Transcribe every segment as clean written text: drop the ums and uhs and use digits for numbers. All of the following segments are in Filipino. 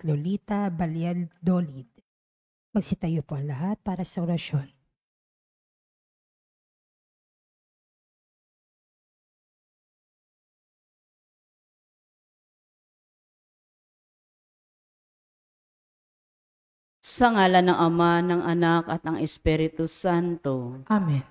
at Lolita Valladolid. Magsitayo po ang lahat para sa orasyon. Sa ngalan ng Ama, ng Anak at ng Espiritu Santo. Amen.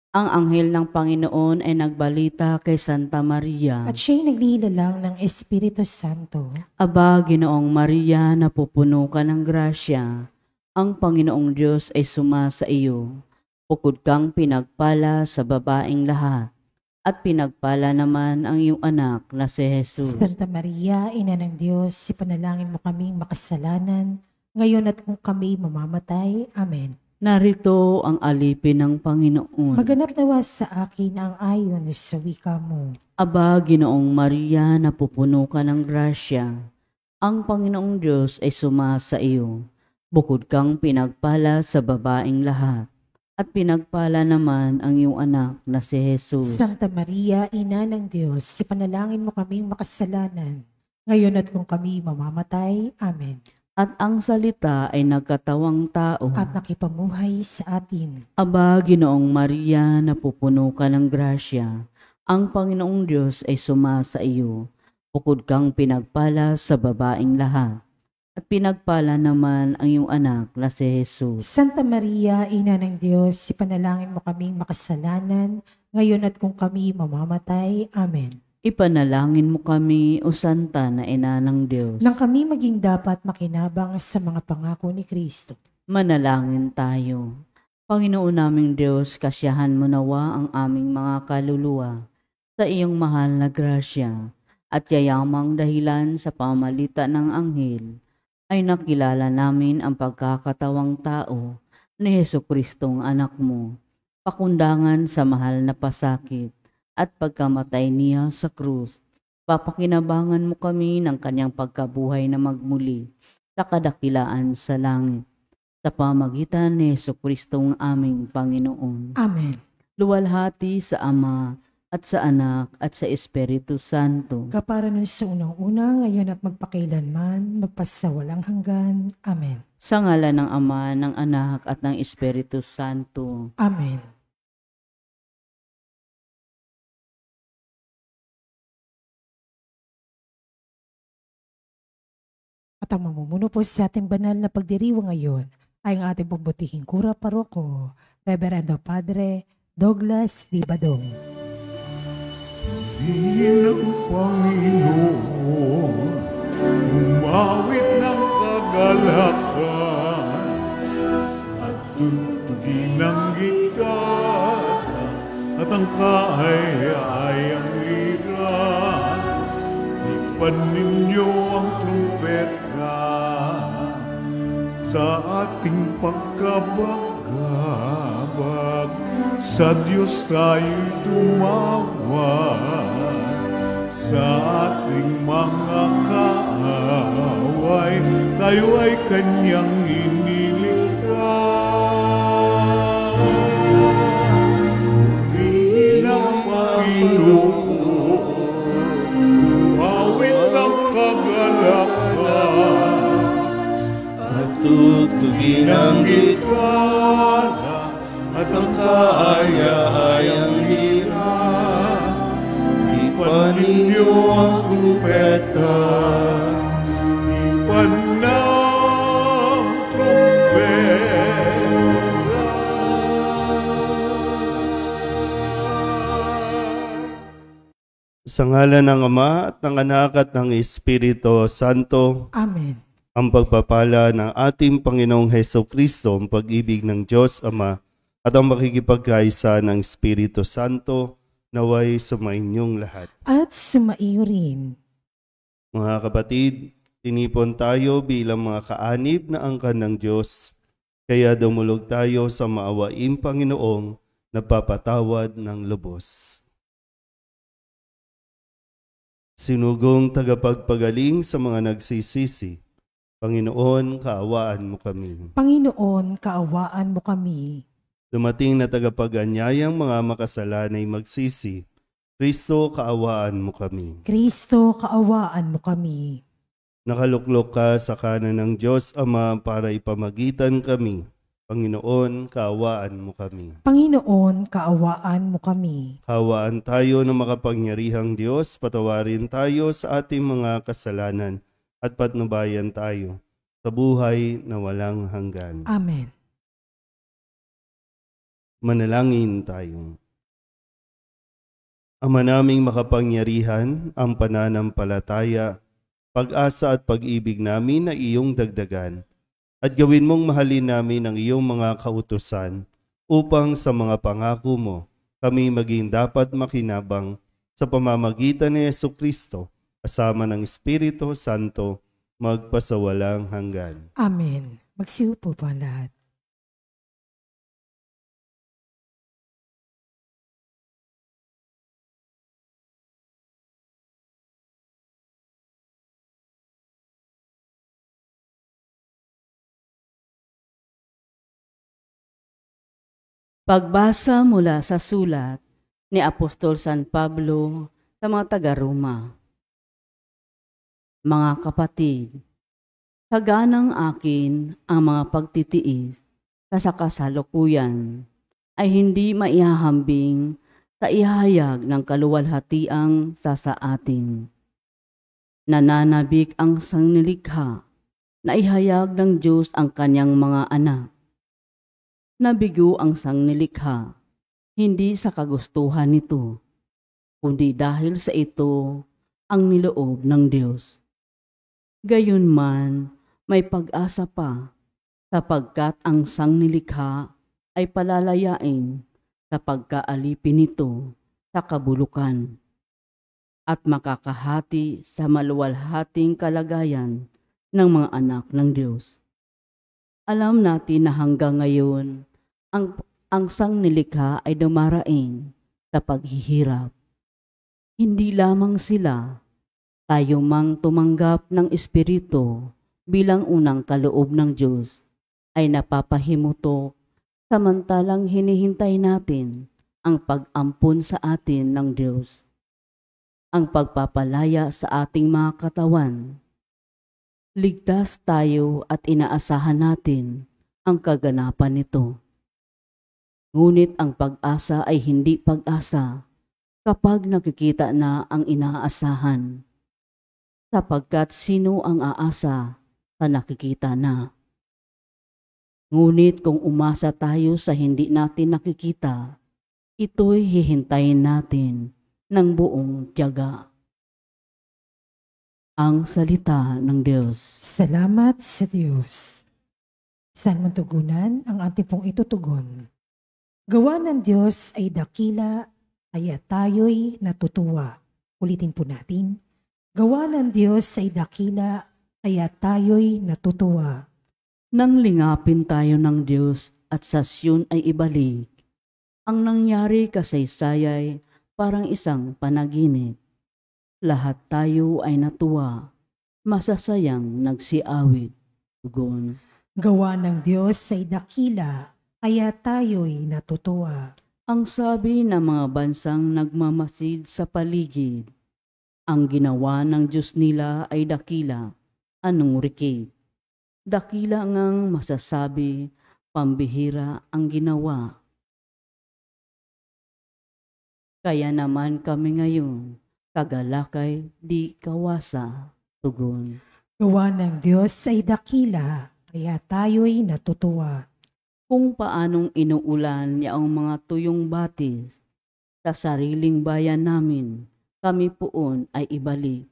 Ang anghel ng Panginoon ay nagbalita kay Santa Maria. At siya'y naglililang ng Espiritu Santo. Aba, Ginoong Maria, napupuno ka ng grasya. Ang Panginoong Diyos ay sumasa iyo. Bukod kang pinagpala sa babaeng lahat. At pinagpala naman ang iyong anak na si Jesus. Santa Maria, Ina ng Diyos, ipanalangin mo kaming makasalanan, ngayon at kung kami mamamatay. Amen. Narito ang alipin ng Panginoon. Maganap nawa sa akin ang ayon sa wika mo. Aba, Ginoong Maria, napupuno ka ng grasya. Ang Panginoong Diyos ay sumasa iyo. Bukod kang pinagpala sa babaeng lahat. At pinagpala naman ang iyong anak na si Jesus. Santa Maria, Ina ng Diyos, ipanalangin mo kaming makasalanan, ngayon at kung kami mamamatay. Amen. At ang salita ay nagkatawang tao. At nakipamuhay sa atin. Aba, Ginoong Maria, napupuno ka ng grasya. Ang Panginoong Diyos ay sumasa iyo. Bukod kang pinagpala sa babaeng lahat. At pinagpala naman ang iyong anak na si Jesus. Santa Maria, Ina ng Diyos, ipanalangin mo kaming makasalanan, ngayon at kung kami mamamatay. Amen. Ipanalangin mo kami, O Santa na Ina ng Diyos. Nang kami maging dapat makinabang sa mga pangako ni Kristo. Manalangin tayo. Panginoon naming Diyos, kasiyahan mo nawa ang aming mga kaluluwa sa iyong mahal na grasya at yayamang dahilan sa pamamagitan ng anghel ay nakilala namin ang pagkakatawang tao ni Jesucristong anak mo, pakundangan sa mahal na pasakit at pagkamatay niya sa krus. Papakinabangan mo kami ng kanyang pagkabuhay na magmuli sa kadakilaan sa langit. Sa pamagitan ni Jesucristong aming Panginoon. Amen. Luwalhati sa Ama at sa Anak at sa Espiritu Santo. Kapara nun sa unang-una, ngayon at magpakailanman, magpasawalang hanggan. Amen. Sa ngalan ng Ama, ng Anak at ng Espiritu Santo. Amen. At ang mamumuno po sa ating banal na pagdiriwang ngayon ay ang ating pagbutihing kura paroko, Reverendo Padre Douglas D. Badong. Bilang Panginoon, umawit ng kagalakan at tutugin ng gitara at ang kahayayang lira. Ipan ninyo ang trumpeta sa ating pagkabagabag. Sa Diyos tayo'y tumawag, sa ating mga kaaway, tayo ay Kanyang iniligtas. Bilang Panginoon, umawit ng kagalakan at tutugin ang gitara at ang kaaya-ayang lira. Ipan ninyo ang trumpeta, ipan ng trumpeta. Sa ngalan ng Ama at ng Anak at ng Espiritu Santo. Amen. Ang pagpapala ng ating Panginoong Hesukristo, ang pag-ibig ng Diyos Ama, at ang makikipagkaisa ng Espiritu Santo, naway sumainyong lahat. At sumaiyo rin. Mga kapatid, tinipon tayo bilang mga kaanib na angkan ng Diyos, kaya dumulog tayo sa maawaing Panginoong nagpapatawad ng lubos. Sinugong tagapagpagaling sa mga nagsisisi, Panginoon, kaawaan mo kami. Panginoon, kaawaan mo kami. Dumating na tagapag-anyayang mga makasalanay magsisi, Kristo, kaawaan mo kami. Kristo, kaawaan mo kami. Nakaluklok ka sa kanan ng Diyos Ama para ipamagitan kami. Panginoon, kaawaan mo kami. Panginoon, kaawaan mo kami. Kaawaan tayo ng makapangyarihang Diyos, patawarin tayo sa ating mga kasalanan at patnubayan tayo sa buhay na walang hanggan. Amen. Manalangin tayo. Ama naming makapangyarihan, ang pananampalataya, pag-asa at pag-ibig namin na iyong dagdagan. At gawin mong mahalin namin ang iyong mga kautusan upang sa mga pangako mo kami maging dapat makinabang sa pamamagitan ni Jesucristo kasama ng Espiritu Santo magpasawalang hanggan. Amen. Magsiupo po ang lahat. Pagbasa mula sa sulat ni Apostol San Pablo sa mga taga-Roma. Mga kapatid, kaganang akin ang mga pagtitiis sa kasalukuyan ay hindi maihahambing sa ihayag ng kaluwalhatiang sa atin. Nananabik ang sangnilikha na ihayag ng Diyos ang kanyang mga anak. Nabigo ang sangnilikha, hindi sa kagustuhan nito, kundi dahil sa ito ang niloob ng Diyos. Gayunman, may pag-asa pa, sapagkat ang sangnilikha ay palalayain sa pagkaalipin nito sa kabulukan at makakahati sa maluwalhating kalagayan ng mga anak ng Diyos. Alam natin na hanggang ngayon, ang sangnilikha ay dumaraing sa paghihirap. Hindi lamang sila, tayo mang tumanggap ng Espiritu bilang unang kaloob ng Diyos ay napapahimutok samantalang hinihintay natin ang pag-ampon sa atin ng Diyos. Ang pagpapalaya sa ating mga katawan. Ligtas tayo at inaasahan natin ang kaganapan nito. Ngunit ang pag-asa ay hindi pag-asa kapag nakikita na ang inaasahan, sapagkat sino ang aasa sa nakikita na. Ngunit kung umasa tayo sa hindi natin nakikita, ito'y hihintayin natin ng buong tiyaga. Ang salita ng Diyos. Salamat sa Diyos. Saan mong tugunan ang ating pong itutugon? Gawa ng Diyos ay dakila, kaya tayo'y natutuwa. Ulitin po natin. Gawa ng Diyos ay dakila, kaya tayo'y natutuwa. Nang lingapin tayo ng Diyos at sa Siyon ay ibalik, ang nangyari kasaysayay parang isang panaginip. Lahat tayo ay natuwa, masasayang nagsiawit. Tugon. Gawa ng Diyos ay dakila, kaya tayo'y natutuwa. Ang sabi ng mga bansang nagmamasid sa paligid, ang ginawa ng Diyos nila ay dakila, anong rikid? Dakila ngang masasabi, pambihira ang ginawa. Kaya naman kami ngayon, kagalakay di kawasa. Tugon. Gawa ng Diyos ay dakila, kaya tayo'y natutuwa. Kung paanong inuulan niya ang mga tuyong batis sa sariling bayan namin, kami poon ay ibalik.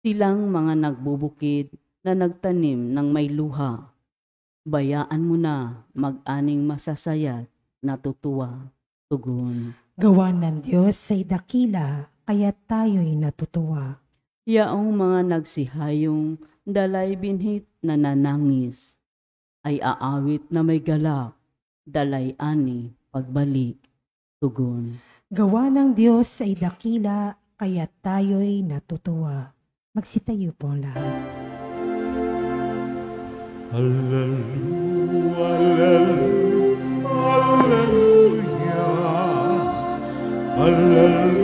Silang mga nagbubukid na nagtanim ng may luha. Bayaan mo na mag-aning masasayat, natutuwa. Tugon. Gawa ng Diyos ay dakila, kaya tayo'y natutuwa. Yaong mga nagsihayong dalay binhit na nanangis, ay aawit na may galak, dalay ani pagbalik. Tugon. Gawa ng Diyos ay dakila, kaya tayo'y natutuwa. Magsitayo po ang lahat. Hallelujah, hallelujah, hallelujah, hallelujah.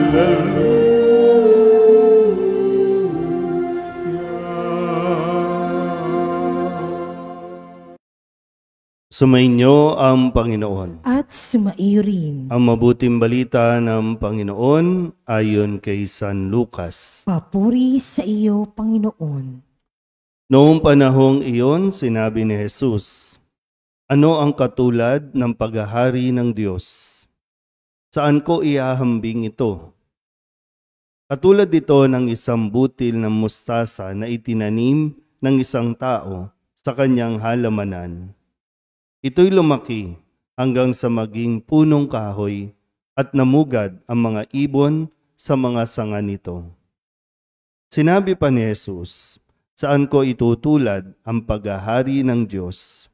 Sumainyo ang Panginoon. At sumaiyo rin. Ang mabuting balita ng Panginoon ayon kay San Lucas. Papuri sa iyo, Panginoon. Noong panahong iyon, sinabi ni Jesus, "Ano ang katulad ng paghahari ng Diyos? Saan ko iahambing ito? Katulad ito ng isang butil ng mustasa na itinanim ng isang tao sa kanyang halamanan. Ito'y lumaki hanggang sa maging punong kahoy at namugad ang mga ibon sa mga sanga nito." Sinabi pa ni Jesus, "Saan ko itutulad ang paghahari ng Diyos?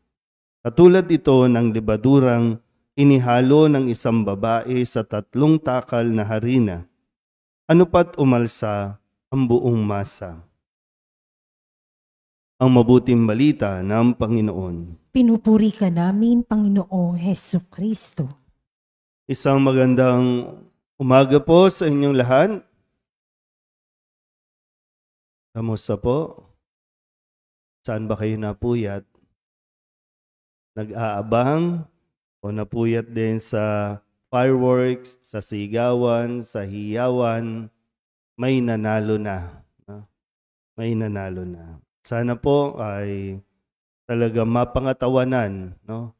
Katulad ito ng libadurang inihalo ng isang babae sa 3 takal na harina. Ano pat umalsa ang buong masa." Ang mabuting balita ng Panginoon. Pinupuri ka namin, Panginoong Hesukristo. Isang magandang umaga po sa inyong lahat. Kamusta po? Saan ba kayo napuyat? Nag-aabang o napuyat din sa fireworks, sa sigawan, sa hiyawan? May nanalo na. May nanalo na. Sana po ay talaga mapangatawanan, no,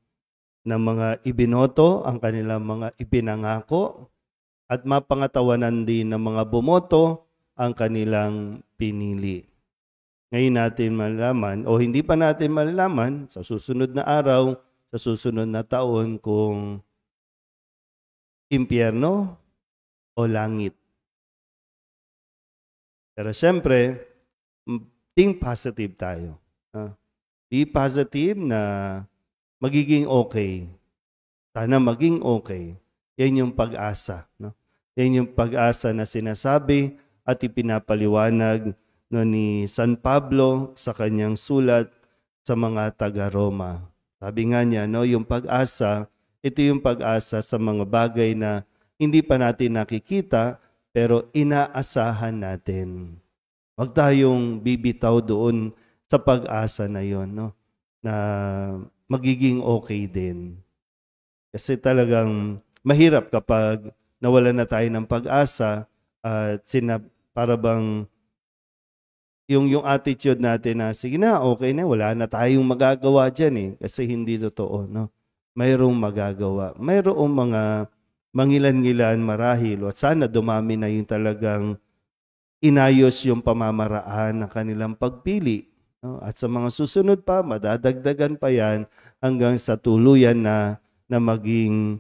ng mga ibinoto ang kanilang mga ipinangako at mapangatawanan din ng mga bumoto ang kanilang pinili. Ngayon natin malalaman o hindi pa natin malalaman sa susunod na araw, sa susunod na taon kung impyerno o langit. Pero siyempre, think positive tayo. Be positive na magiging okay. Sana maging okay. Yan yung pag-asa. No? Yan yung pag-asa na sinasabi at ipinapaliwanag ni San Pablo sa kanyang sulat sa mga taga-Roma. Sabi nga niya, no, yung pag-asa, ito yung pag-asa sa mga bagay na hindi pa natin nakikita pero inaasahan natin. Huwag tayong bibitaw doon sa pag-asa na yon, no? Na magiging okay din. Kasi talagang mahirap kapag nawalan na tayo ng pag-asa at para bang yung attitude natin na sige na, okay na, wala na tayong magagawa dyan eh. Kasi hindi totoo, no? Mayroong magagawa. Mayroong mga mangilan-ngilan marahil at sana dumami na yung talagang inayos yung pamamaraan ng kanilang pagpili. At sa mga susunod pa, madadagdagan pa yan hanggang sa tuluyan na maging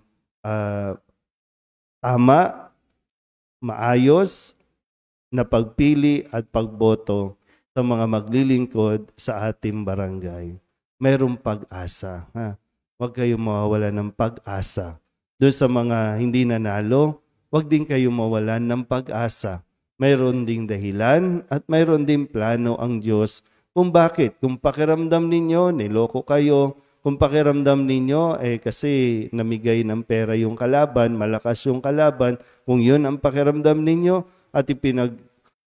tama, maayos na pagpili at pagboto sa mga maglilingkod sa ating barangay. Mayroong pag-asa. Huwag kayong mawawala ng pag-asa. Doon sa mga hindi nanalo, huwag din kayong mawalan ng pag-asa. Mayroon ding dahilan at mayroon ding plano ang Diyos kung bakit. Kung pakiramdam ninyo, niloko kayo. Kung pakiramdam ninyo, kasi namigay ng pera yung kalaban, malakas yung kalaban. Kung yun ang pakiramdam ninyo at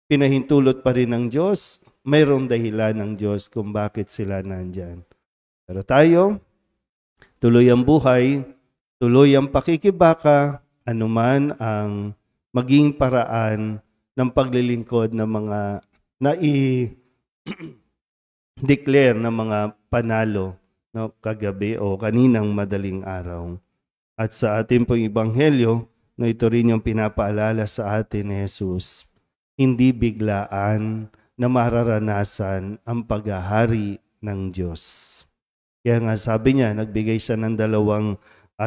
pinahintulot pa rin ng Diyos, mayroong dahilan ng Diyos kung bakit sila nandyan. Pero tayo, tuloy ang buhay, tuloy ang pakikibaka, anuman ang maging paraan ng paglilingkod ng mga declare ng mga panalo, no, kagabi o kaninang madaling araw. At sa ating pong ebanghelyo, no, ito rin yung pinapaalala sa atin ni Jesus, hindi biglaan na mararanasan ang paghahari ng Diyos. Kaya nga sabi niya, nagbigay siya ng 2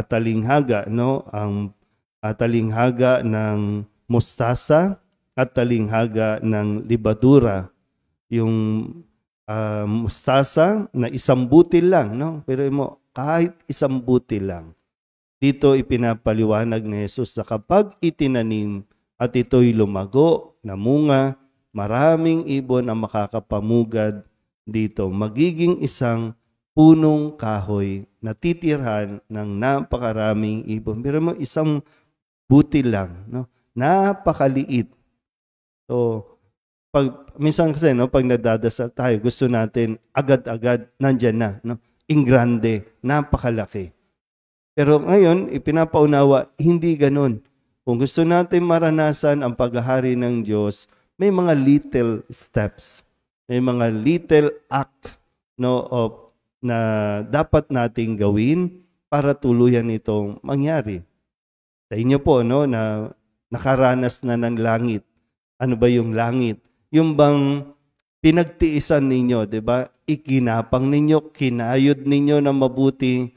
talinghaga, no, ang talinghaga ng mustasa at talinghaga ng libadura. Yung mustasa na isang butil lang, no? Pero kahit isang butil lang. Dito ipinapaliwanag ni Jesus na kapag itinanim at ito'y lumago, namunga, maraming ibon ang makakapamugad dito. Magiging isang punong kahoy na titirhan ng napakaraming ibon. Pero isang butil lang, no? Napakaliit. So, minsan kasi, no, pag nagdadasal tayo, gusto natin agad-agad, nandyan na, no? Ingrande, napakalaki. Pero ngayon, ipinapaunawa, hindi ganun. Kung gusto natin maranasan ang paghahari ng Diyos, may mga little steps, may mga little act, no, na dapat nating gawin para tuluyan itong mangyari. Sa inyo po, no, na nakaranas na ng langit. Ano ba yung langit? Yung bang pinagtiisan ninyo, 'di ba? Ikinapang ninyo, kinayod ninyo na mabuti,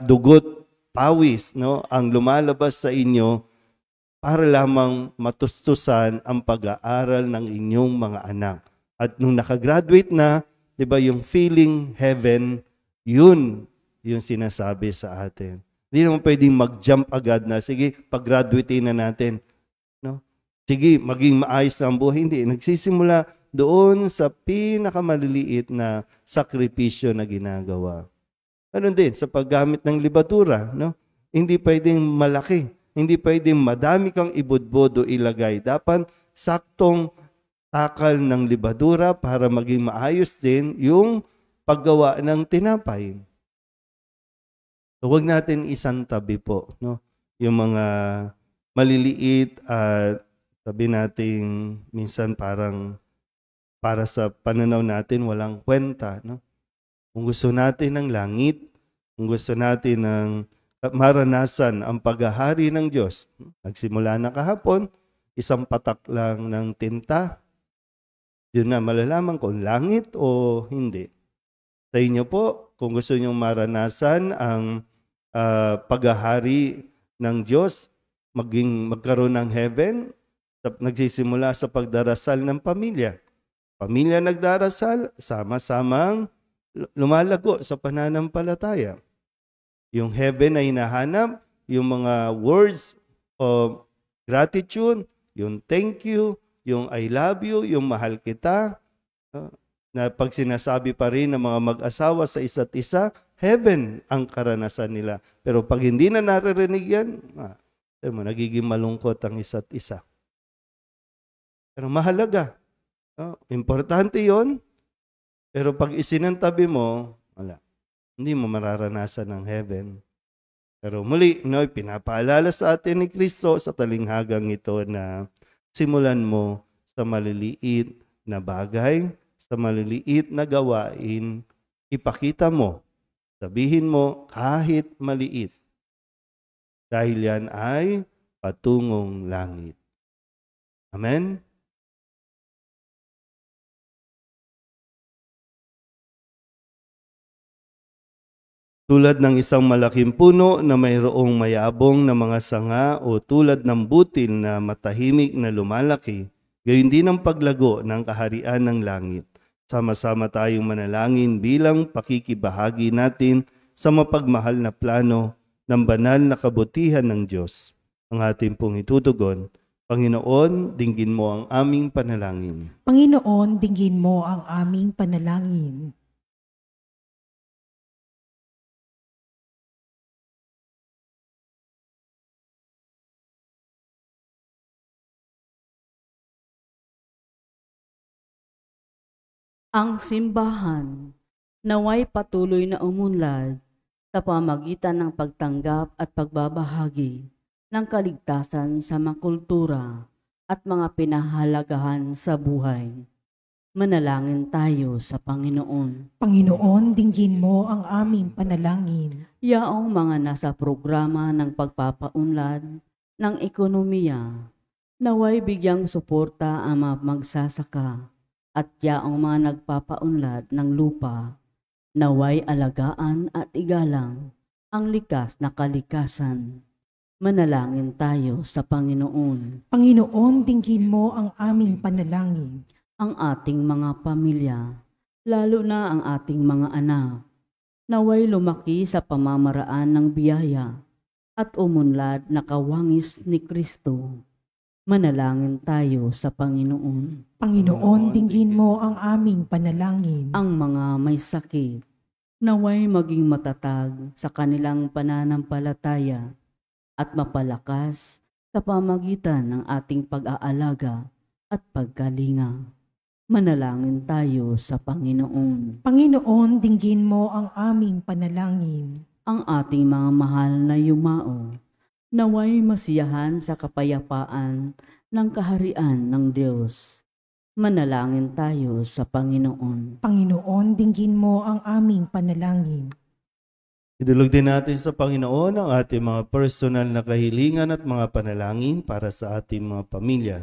dugot, pawis, no, ang lumalabas sa inyo para lamang matustusan ang pag-aaral ng inyong mga anak. At nung nakagraduate na, 'di ba, yung feeling heaven, yun yung sinasabi sa atin. Hindi naman pwedeng mag-jump agad na, sige, pag-graduate na natin. No? Sige, maging maayos na ang buhay. Hindi. Nagsisimula doon sa pinakamaliliit na sakripisyo na ginagawa. Ganun din sa paggamit ng libadura. No? Hindi pwedeng malaki. Hindi pwedeng madami kang ibudbodo ilagay. Dapat saktong takal ng libadura para maging maayos din yung paggawa ng tinapay. So, huwag natin isantabi po, no? Yung mga maliliit at sabi natin minsan parang para sa pananaw natin walang kwenta, no? Kung gusto natin ng langit, kung gusto natin ng maranasan ang paghahari ng Diyos, nagsimula na kahapon, isang patak lang ng tinta, yun na malalaman kung langit o hindi. Sa inyo po, kung gusto nyo maranasan ang paghahari ng Diyos, magkaroon ng heaven, nagsisimula sa pagdarasal ng pamilya. Pamilya nagdarasal, sama-samang lumalago sa pananampalataya. Yung heaven ay hinahanap, yung mga words of gratitude, yung thank you, yung I love you, yung mahal kita, na pag sinasabi pa rin ng mga mag-asawa sa isa't isa, heaven ang karanasan nila. Pero pag hindi na naririnig yan, nagiging malungkot ang isa't isa. Pero mahalaga. Importante yon. Pero pag isinantabi mo, wala. Hindi mo mararanasan ng heaven. Pero muli, no, pinapaalala sa atin ni Kristo sa talinghagang ito na simulan mo sa maliliit na bagay, sa maliliit na gawain, ipakita mo. Sabihin mo kahit maliit. Dahil yan ay patungong langit. Amen? Tulad ng isang malaking puno na mayroong mayabong na mga sanga o tulad ng butil na matahimik na lumalaki, gayon din ang paglago ng kaharian ng langit. Sama-sama tayong manalangin bilang pakikibahagi natin sa mapagmahal na plano ng banal na kabutihan ng Diyos. Ang ating pong itutugon, Panginoon, dinggin mo ang aming panalangin. Panginoon, dinggin mo ang aming panalangin. Ang simbahan naway patuloy na umunlad sa pamagitan ng pagtanggap at pagbabahagi ng kaligtasan sa mga kultura at mga pinahalagahan sa buhay. Manalangin tayo sa Panginoon. Panginoon, dinggin mo ang aming panalangin. Yaong mga nasa programa ng pagpapaunlad ng ekonomiya, naway bigyang suporta ang mga magsasaka at yaong mga nagpapaunlad ng lupa, naway alagaan at igalang ang likas na kalikasan. Manalangin tayo sa Panginoon. Panginoon, dinggin mo ang aming panalangin. Ang ating mga pamilya, lalo na ang ating mga anak, naway lumaki sa pamamaraan ng biyaya at umunlad na kawangis ni Kristo. Manalangin tayo sa Panginoon. Panginoon, dinggin mo ang aming panalangin. Ang mga may sakit, naway maging matatag sa kanilang pananampalataya at mapalakas sa pamagitan ng ating pag-aalaga at pagkalinga. Manalangin tayo sa Panginoon. Panginoon, dinggin mo ang aming panalangin. Ang ating mga mahal na yumao, naway masiyahan sa kapayapaan ng kaharian ng Diyos. Manalangin tayo sa Panginoon. Panginoon, dinggin mo ang aming panalangin. Idulog din natin sa Panginoon ang ating mga personal na kahilingan at mga panalangin para sa ating mga pamilya,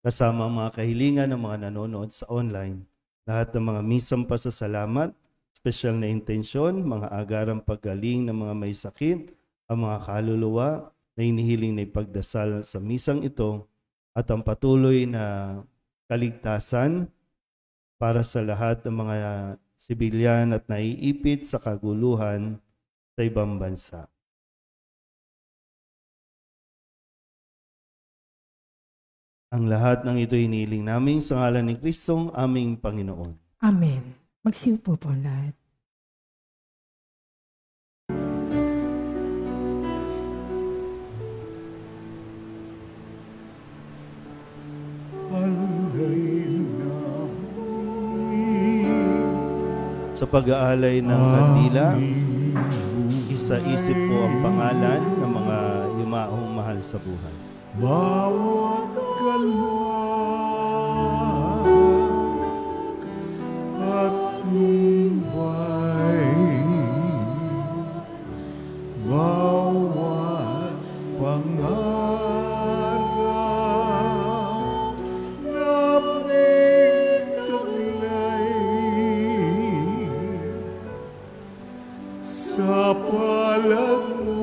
kasama ang mga kahilingan ng mga nanonood sa online. Lahat ng mga misang pasasalamat, espesyal na intensyon, mga agarang paggaling ng mga may sakit, ang mga kaluluwa na inihiling na ipagdasal sa misang ito, at ang patuloy na kaligtasan para sa lahat ng mga sibilyan at naiipit sa kaguluhan sa ibang bansa. Ang lahat ng ito inihiling namin sa ngalan ni Kristong aming Panginoon. Amen. Magsiupo po lahat. Sa pag-aalay ng kandila, isa-isip po ang pangalan ng mga yumaong mahal sa buhay. Bawat kalwag at lumbay, bawat pangarap na pinagtaglay sa palad mo.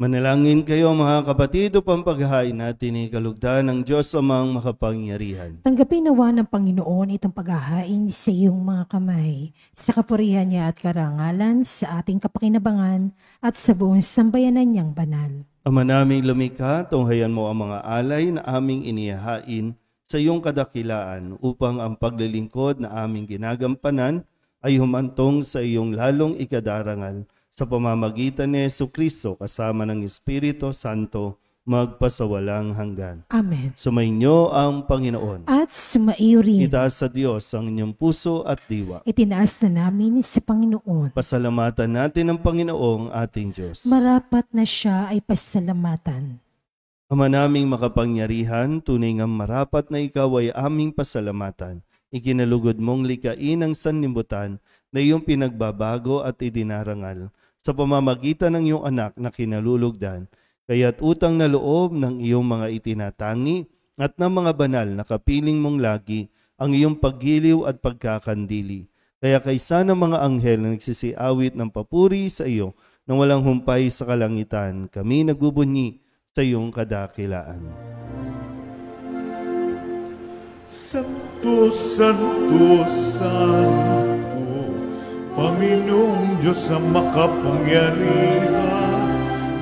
Manalangin kayo mga kapatid upang paghahain natin ni kalugdan ng Diyos amang makapangyarihan. Tanggapin nawa ng Panginoon itong paghahain sa iyong mga kamay, sa kapurihan niya at karangalan, sa ating kapakinabangan at sa buong sambayanan niyang banal. Ama naming lumikha, tunghayan mo ang mga alay na aming inihahain sa iyong kadakilaan upang ang paglilingkod na aming ginagampanan ay humantong sa iyong lalong ikadarangal sa pamamagitan ni Jesucristo kasama ng Espiritu Santo magpasawalang hanggan. Amen. Sumainyo ang Panginoon. At sumaiyo rin. Itaas sa Diyos ang inyong puso at diwa. Itinaas na namin sa Panginoon. Pasalamatan natin ang Panginoong ating Diyos. Marapat na siya ay pasalamatan. Ama naming makapangyarihan, tunay ngang marapat na ikaw ay aming pasalamatan. Ikinalugod mong likain ang sanlibutan na iyong pinagbabago at idinarangal sa pamamagitan ng iyong anak na kinalulugdan. Kaya't utang na loob ng iyong mga itinatangi at ng mga banal na kapiling mong lagi ang iyong paggiliw at pagkakandili. Kaya kaysa ng mga anghel na nagsisiawit ng papuri sa iyo nang walang humpay sa kalangitan, kami nagbubunyi sa iyong kadakilaan. Santo, Santo, Santo, Panginoong Diyos na makapangyarihan,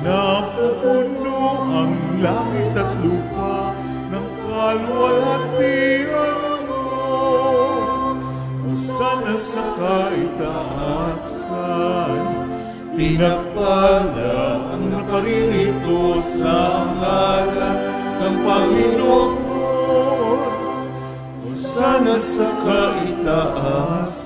napupuno ang langit at lupa ng kalwalhatian mo. Hosana sa kaitaasan, pinagpala ang naparirito sa ngalan ng Panginoon. Hosana sa kaitaasan.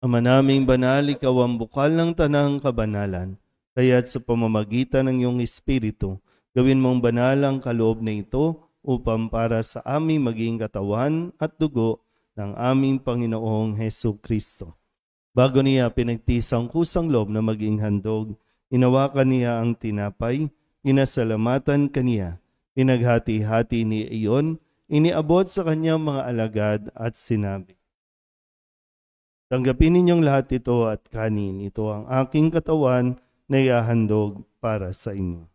Ama naming banal, ikaw ang bukal ng tanang kabanalan, kaya't sa pamamagitan ng iyong Espiritu, Gawin mong banal ang kaloob na ito upang para sa aming maging katawan at dugo ng aming Panginoong Hesu Kristo. Bago niya pinagtisang kusang loob na maging handog, inawakan niya ang tinapay, inasalamatan kaniya, pinaghati-hati ni iyon, iniabot sa kanyang mga alagad at sinabi, "Tanggapin ninyong lahat ito at kanin, ito ang aking katawan na ihahandog para sa inyo."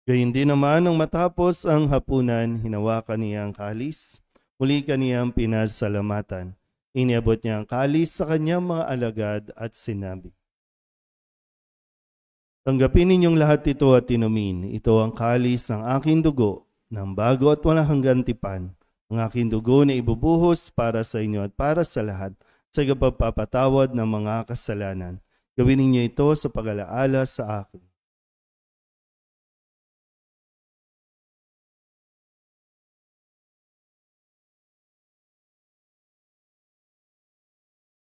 Gayun din naman nang matapos ang hapunan, hinawakan niya ang kalis, muli kaniyang pinasalamatan. Iniabot niya ang kalis sa kanyang mga alagad at sinabi, "Tanggapin ninyong lahat ito at inumin. Ito ang kalis ng aking dugo, ng bago at walang hanggang tipan. Ang aking dugo na ibubuhos para sa inyo at para sa lahat sa pagpapatawad ng mga kasalanan. Gawin ninyo ito sa pag-alaala sa akin."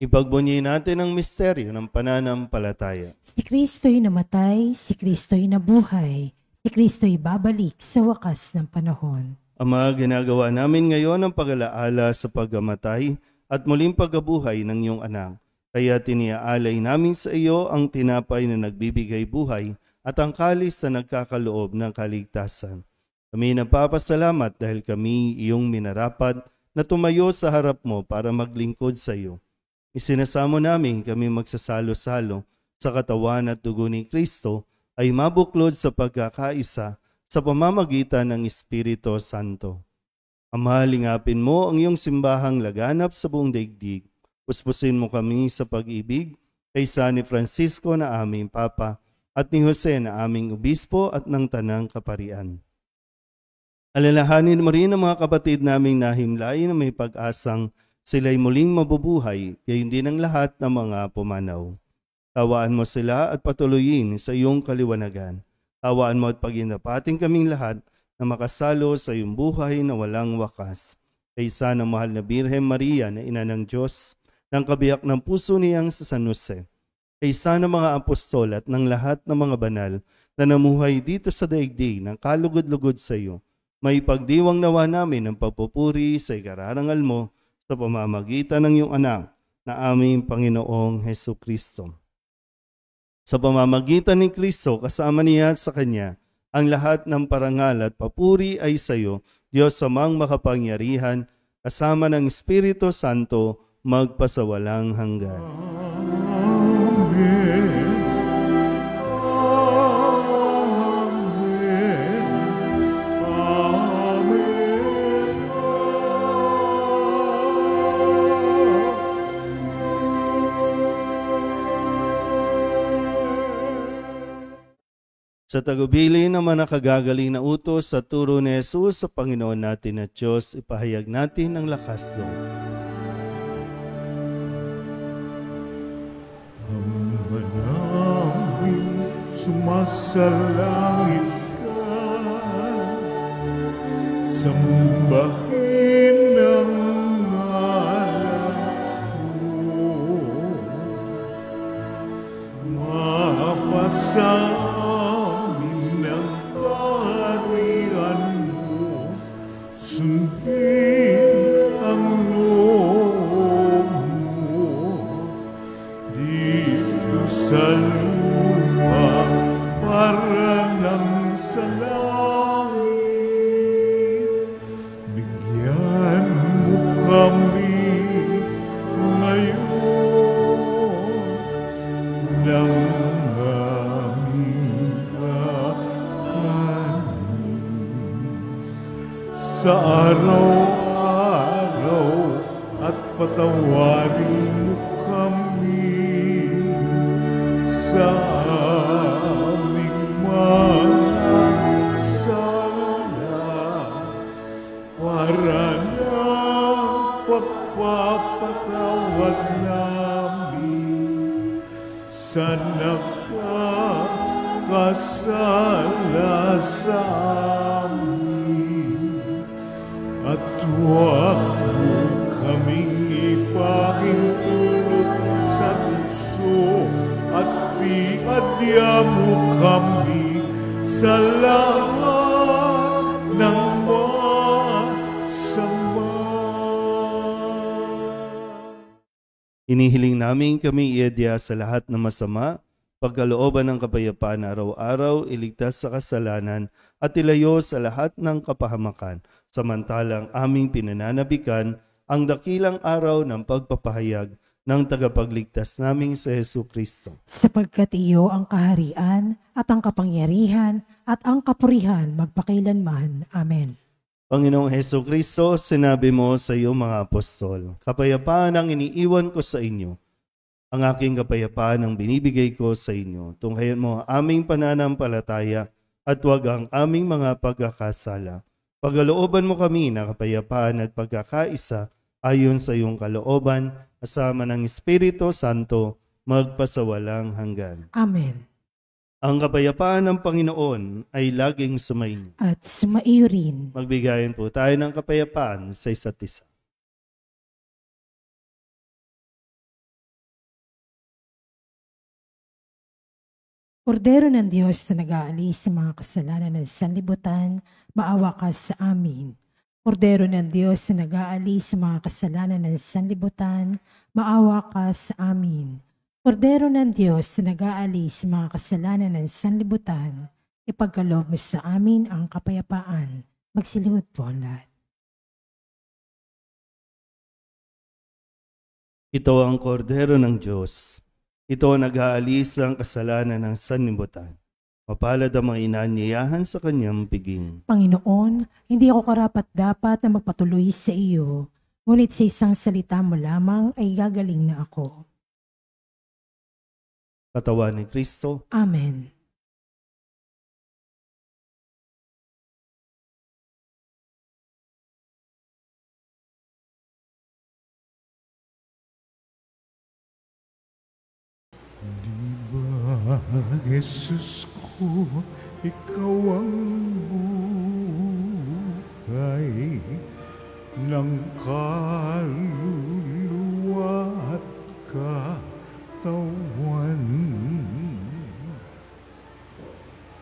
Ipagbunyi natin ang misteryo ng pananampalataya. Si Kristo'y namatay, si Kristo'y nabuhay, si Kristo'y babalik sa wakas ng panahon. Ama, ginagawa namin ngayon ang pag-alaala sa pagkamatay at muling pagkabuhay ng iyong anak. Kaya tiniaalay namin sa iyo ang tinapay na nagbibigay buhay at ang kalis na nagkakaloob ng kaligtasan. Kami nagpapasalamat dahil kami iyong minarapat na tumayo sa harap mo para maglingkod sa iyo. Isinasamo namin kami magsasalo-salo sa katawan at dugo ni Kristo ay mabuklod sa pagkakaisa sa pamamagitan ng Espiritu Santo. Ama, lingapin mo ang iyong simbahang laganap sa buong daigdig. Puspusin mo kami sa pag-ibig kaysa ni Francisco na aming Papa at ni Jose na aming Obispo at ng Tanang Kaparian. Alalahanin mo rin ang mga kapatid naming nahimlay na may pag-asang sila'y muling mabubuhay, gayon din ang lahat ng mga pumanaw. Tawaan mo sila at patuloyin sa iyong kaliwanagan. Tawaan mo at paginapating kaming lahat na makasalo sa iyong buhay na walang wakas. Kaysa ng mahal na Birhen Maria na ina ng Diyos, ng kabiyak ng puso niyang sa San Jose. Kaysa ng mga apostol at ng lahat ng mga banal na namuhay dito sa daigdig ng kalugod-lugod sa iyo, may pagdiwang nawa namin ng pagpupuri sa ikararangal mo sa pamamagitan ng iyong anak na aming Panginoong Hesu Kristo. Sa pamamagitan ni Kristo, kasama niya at sa Kanya, ang lahat ng parangal at papuri ay sa iyo, Diyos amang makapangyarihan, kasama ng Espiritu Santo, magpasawalang hanggan. Amen. Sa tagubili naman na kagagaling na utos sa turo ni Jesus sa Panginoon natin at Diyos, ipahayag natin ang lakas loob. Ang manawin sumasalangit ka, sambahin ang ngalan mo, mapasa sa lupa para nang sa langit. Bigyan mo kami ngayon ng aming kakanin sa araw-araw at patawarin mo kami sa aming mga sala para na pagpapatawad namin sa nakakasala sa amin at huwag mo aming ipahintulot sa puso at iadya mo kami sa lahat ng masama. Inihiling namin kami iadya sa lahat ng masama, pagkalooban ng kapayapaan araw-araw, iligtas sa kasalanan at ilayo sa lahat ng kapahamakan, samantalang aming pinananabikan ang dakilang araw ng pagpapahayag ng tagapagligtas naming sa Jesucristo. Sapagkat iyo ang kaharian at ang kapangyarihan at ang kapurihan magpakailanman. Amen. Panginoong Jesucristo, sinabi mo sa iyong mga apostol, kapayapaan ang iniiwan ko sa inyo. Ang aking kapayapaan ang binibigay ko sa inyo. Tunghayan mo ang aming pananampalataya at huwag ang aming mga pagkakasala. Pagalooban mo kami na kapayapaan at pagkakaisa ayon sa iyong kalooban, kasama ng Espiritu Santo, magpasawalang hanggan. Amen. Ang kapayapaan ng Panginoon ay laging sumainyo. At sumaiyo rin. Magbigayan po tayo ng kapayapaan sa isa't isa. Kordero ng Diyos na nag-aalis sa mga kasalanan ng sanlibutan, maawa ka sa amin. Kordero ng Diyos na nag-aalis sa mga kasalanan ng sanlibutan, maawa ka sa amin. Kordero ng Diyos na nag-aalis sa mga kasalanan ng sanlibutan, ipagkaloob mo sa amin ang kapayapaan. Magsilihod po ang lahat. Ito ang kordero ng Diyos. Ito ang nag-aalis ang kasalanan ng sanlibutan. Mapalad ang mga inaanyayahan sa kanyang piging. Panginoon, hindi ako karapat-dapat na magpatuloy sa iyo, ngunit sa isang salita mo lamang ay gagaling na ako. Katawan ni Kristo. Amen. Di ba, Jesus ko, ikaw ang buhay ng kaluluwa at katawan.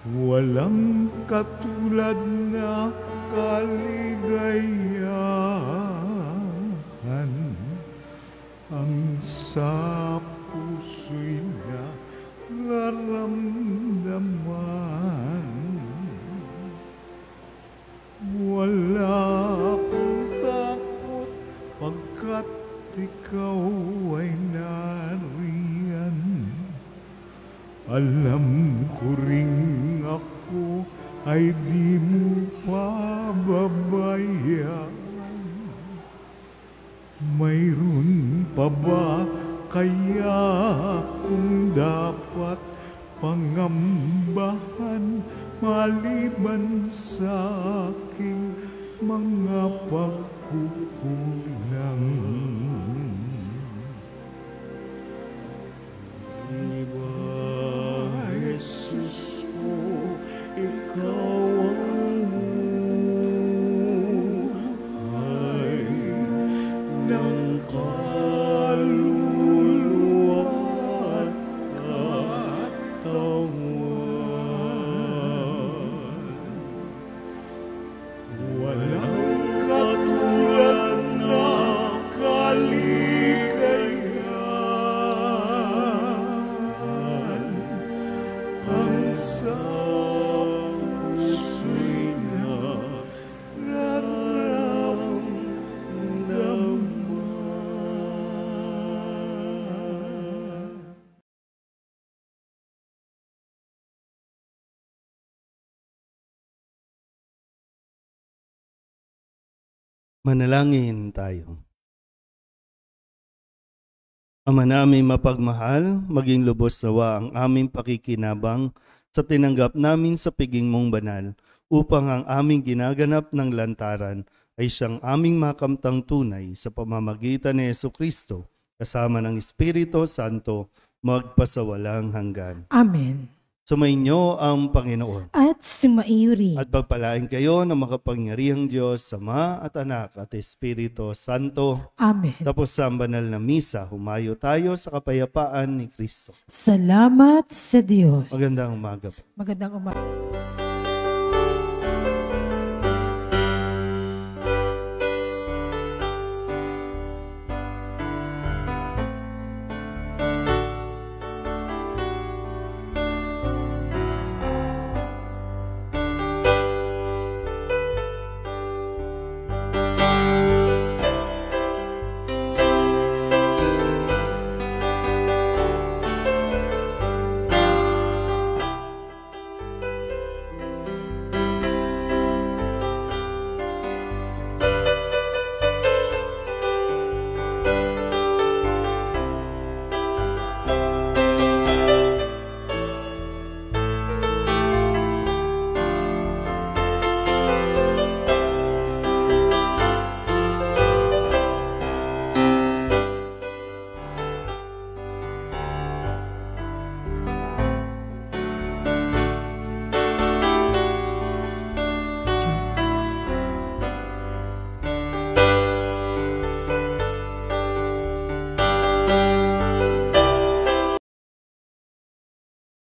Walang katulad na kaligayahan ang sa puso'y nararamdaman. Wala akong takot pagkat ikaw ay nariyan. Alam ko ring ako ay di mo pababayaan. Mayroon pa ba kaya kung dapat pangambahan maliban sa aking mga pagkukulang? Diba, Jesus ko, ikaw ang buhay ng kaluluwa at katawan. Walang katulad na kaligayahan ang sa puso'y nararamdaman. Manalangin tayo. Ama namin mapagmahal, maging lubos nawa ang aming pakikinabang sa tinanggap namin sa piging mong banal, upang ang aming ginaganap ng lantaran ay siyang aming makamtang tunay sa pamamagitan ni Jesucristo, kasama ng Espiritu Santo, magpasawalang hanggan. Amen. Sumainyo ang Panginoon. At Salamat sumaiyuri. At pagpalain kayo ng makapangyarihang Diyos, Ama at Anak at Espiritu Santo. Amen. Tapos sa banal na misa, humayo tayo sa kapayapaan ni Kristo. Salamat sa Diyos. Magandang umaga po. Magandang umaga.